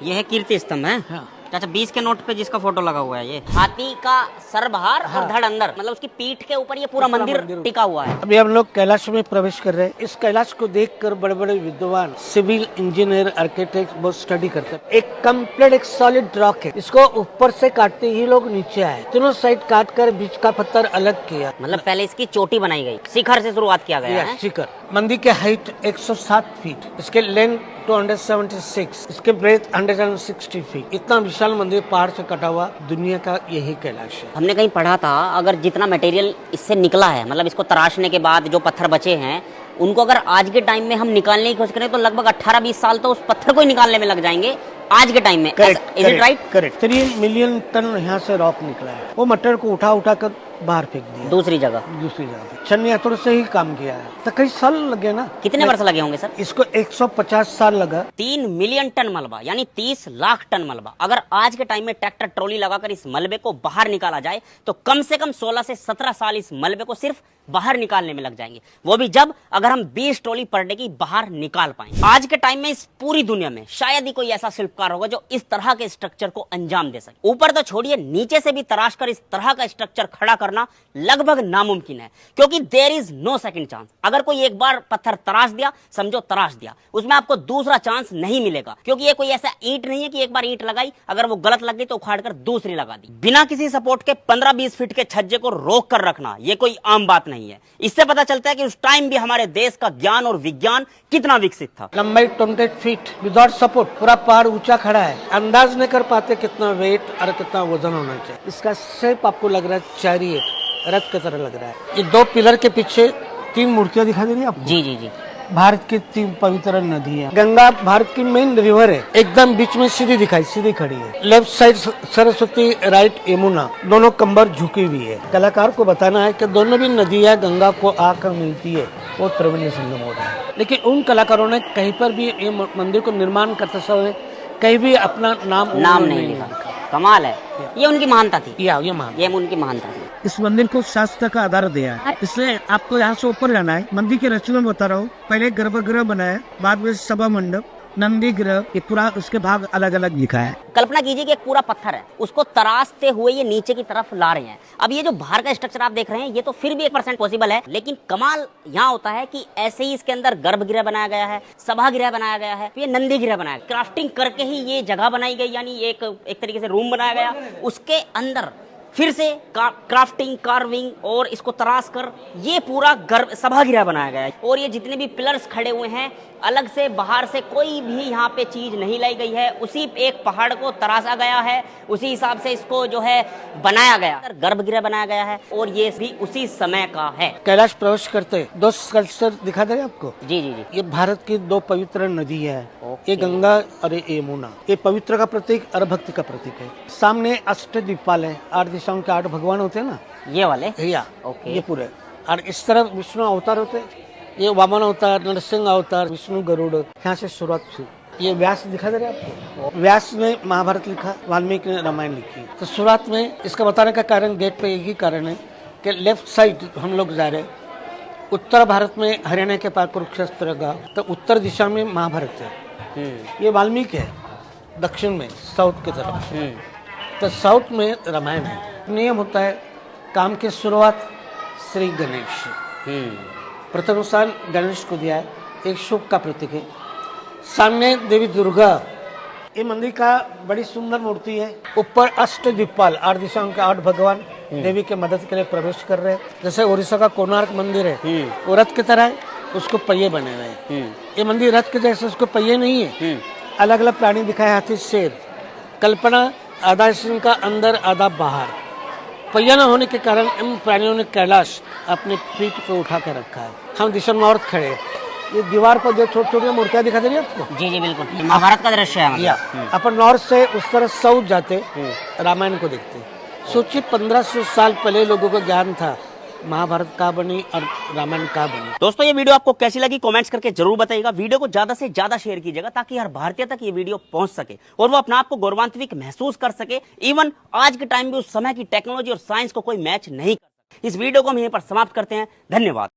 ये है कीर्ति स्तंभ है। हाँ। अच्छा, 20 के नोट पे जिसका फोटो लगा हुआ है, ये हाथी का सर बाहर और धड़ अंदर, मतलब उसकी पीठ के ऊपर ये पूरा मंदिर टिका हुआ है। अभी हम लोग कैलाश में प्रवेश कर रहे हैं। इस कैलाश को देखकर बड़े बड़े विद्वान, सिविल इंजीनियर, आर्किटेक्ट बहुत स्टडी करते हैं। एक कंप्लीट एक सॉलिड रॉक है, इसको ऊपर से काटते ही लोग नीचे आए, तीनों साइड काट कर बीच का पत्थर अलग किया। मतलब पहले इसकी चोटी बनाई गई, शिखर से शुरुआत किया गया है। शिखर। मंदिर के हाइट 107 फीट, इसके लेंथ 276, इसके ब्रेथ 160 फीट। इतना विशाल मंदिर पहाड़ से कटा हुआ दुनिया का यही कैलाश है। हमने कहीं पढ़ा था, अगर जितना मटेरियल इससे निकला है, मतलब इसको तराशने के बाद जो पत्थर बचे हैं, उनको अगर आज के टाइम में हम निकालने की कोशिश करें तो लगभग 18-20 साल तो उस पत्थर को ही निकालने में लग जाएंगे आज के टाइम में। Is it right? Correct. 3 million ton यहाँ से रॉक निकला है। वो मटेरियल को उठा कर बाहर फेंक दिया दूसरी जगह। छन्नी हथौड़े से ही काम किया है। तो कई साल लगे ना। कितने वर्ष लगे होंगे सर? इसको 150 साल लगा। 3 मिलियन टन मलबा, यानी 30 लाख टन मलबा। अगर आज के टाइम में ट्रैक्टर ट्रॉली लगाकर इस मलबे को बाहर निकाला जाए तो कम से कम 16 से 17 साल इस मलबे को सिर्फ बाहर निकालने में लग जाएंगे। वो भी जब अगर हम 20 ट्रॉली पर डे की बाहर निकाल पाए। आज के टाइम में इस पूरी दुनिया में शायद ही कोई ऐसा शिल्पकार होगा जो इस तरह के स्ट्रक्चर को अंजाम दे सके। ऊपर तो छोड़िए, नीचे से भी तराश कर इस तरह का स्ट्रक्चर खड़ा करना लगभग नामुमकिन है, क्योंकि there is no second chance. अगर कोई एक बार पत्थर तराश दिया, समझो तराश दिया, उसमें आपको दूसरा चांस नहीं मिलेगा, क्योंकि ये कोई ऐसा ईंट नहीं है कि एक बार ईंट लगाई, अगर वो गलत लग गई तो उखाड़ कर दूसरी लगा दी। बिना किसी सपोर्ट के 15-20 फीट के छज्जे को रोक कर रखना ये कोई आम बात नहीं है। इससे पता चलता है कि उस टाइम भी हमारे देश का ज्ञान और विज्ञान कितना विकसित था। लंबाई 28 फीट विदाउट सपोर्ट, पूरा पहाड़ ऊंचा खड़ा है। अंदाज नहीं कर पाते कितना वेट और कितना वजन होना चाहिए। इसका शेप आपको लग रहा है चैरियट, रथ की तरह लग रहा है। ये 2 पिलर के पीछे 3 मूर्तियां दिखाई दे रही है आपको। जी जी जी। भारत की 3 पवित्र नदी है। गंगा भारत की मेन रिवर है, एकदम बीच में सीधी खड़ी है। Left side Saraswati, right Yamuna, दोनों कंबर झुकी हुई है। कलाकार को बताना है कि दोनों भी नदियां गंगा को आकर मिलती है, वो त्रिवेणी संगम हो रहा है। लेकिन उन कलाकारों ने कहीं पर भी ये मंदिर को निर्माण करते समय कहीं भी अपना नाम नहीं लिखा। कमाल है, ये उनकी महानता थी। ये उनकी महानता थी। इस मंदिर को शास्त्र का आधार दिया है, इसलिए आपको यहाँ से ऊपर जाना है। मंदिर के रचना में बता रहा हूँ, पहले गर्भगृह बनाया, बाद में सभा मंडप, नंदी ग्रह, ये पूरा उसके भाग अलग अलग लिखा है। कल्पना कीजिए कि एक पूरा पत्थर है, उसको तराशते हुए ये नीचे की तरफ ला रहे हैं। अब ये जो बाहर का स्ट्रक्चर आप देख रहे हैं, ये तो फिर भी 1% पॉसिबल है, लेकिन कमाल यहाँ होता है कि ऐसे ही इसके अंदर गर्भगृह बनाया गया है, सभागृह बनाया गया है, ये नंदी गृह बनाया गया, क्राफ्टिंग करके ही ये जगह बनाई गई, यानी एक तरीके से रूम बनाया गया, उसके अंदर फिर से क्राफ्टिंग, कार्विंग और इसको तराश कर ये पूरा सभागृह बनाया गया है। और ये जितने भी पिलर्स खड़े हुए हैं, अलग से बाहर से कोई भी यहाँ पे चीज नहीं लाई गई है, उसी एक पहाड़ को तराशा गया है, उसी हिसाब से इसको जो है बनाया गया, गर्भगृह बनाया गया है, और ये भी उसी समय का है। कैलाश प्रवेश करते 2 स्कल्पचर दिखा दे रहे आपको। जी जी जी। ये भारत की 2 पवित्र नदी है, ये गंगा और ये यमुना। ये पवित्र का प्रतीक और भक्ति का प्रतीक है। सामने अष्टदिक्पाल है, 8 दिशाओं के 8 भगवान होते हैं ना, ये वाले ये पूरे। और इस तरफ विष्णु अवतार होते, ये वामन अवतार, नरसिंह अवतार, विष्णु गरुड़। यहाँ से शुरुआत हुई। ये व्यास दिखा दे रहे आपको, व्यास ने महाभारत लिखा, वाल्मीकि ने रामायण लिखी। तो शुरुआत में इसका बताने का कारण, गेट पे एक ही कारण है कि लेफ्ट साइड हम लोग जा रहे, उत्तर भारत में हरियाणा के पास कुरुक्षेत्र का, तो उत्तर दिशा में महाभारत है, ये वाल्मीकि है। दक्षिण में साउथ की तरफ, तो साउथ में रामायण है। नियम होता है, काम की शुरुआत श्री गणेश, प्रथम स्थान गणेश को दिया है, एक शुभ का प्रतीक है। सामने देवी दुर्गा, ये मंदिर का बड़ी सुंदर मूर्ति है। ऊपर अष्टदिक्पाल, 8 दिशाओं के 8 भगवान देवी के मदद के लिए प्रवेश कर रहे हैं। जैसे उड़ीसा का कोणार्क मंदिर है, वो रथ की तरह है, उसको पहिए बने हुए हैं। ये मंदिर रथ के जैसे, उसको पहिए नहीं है, अलग अलग प्राणी दिखाए, हाथी, शेर। कल्पना आधा सिंह का अंदर, आधा बाहर। पहिया न होने के कारण इन प्राणियों ने कैलाश अपने पीठ पे उठा कर रखा है। हम दिशा नॉर्थ खड़े हैं। ये दीवार पर जो छोटी छोटी मूर्तियां दिखा दे रही है आपको। जी जी बिल्कुल, महाभारत का दृश्य है। अपन नॉर्थ से उस तरह साउथ जाते, रामायण को देखते। सोचिए 1500 साल पहले लोगों को ज्ञान था महाभारत का बनी और रामायण का बनी। दोस्तों, ये वीडियो आपको कैसी लगी कमेंट्स करके जरूर बताइएगा। वीडियो को ज्यादा से ज्यादा शेयर कीजिएगा ताकि हर भारतीय तक ये वीडियो पहुंच सके और वो अपने आप को गौरवान्वित महसूस कर सके। इवन आज के टाइम में उस समय की टेक्नोलॉजी और साइंस को कोई मैच नहीं कर सकता। इस वीडियो को हम यहीं पर समाप्त करते हैं। धन्यवाद।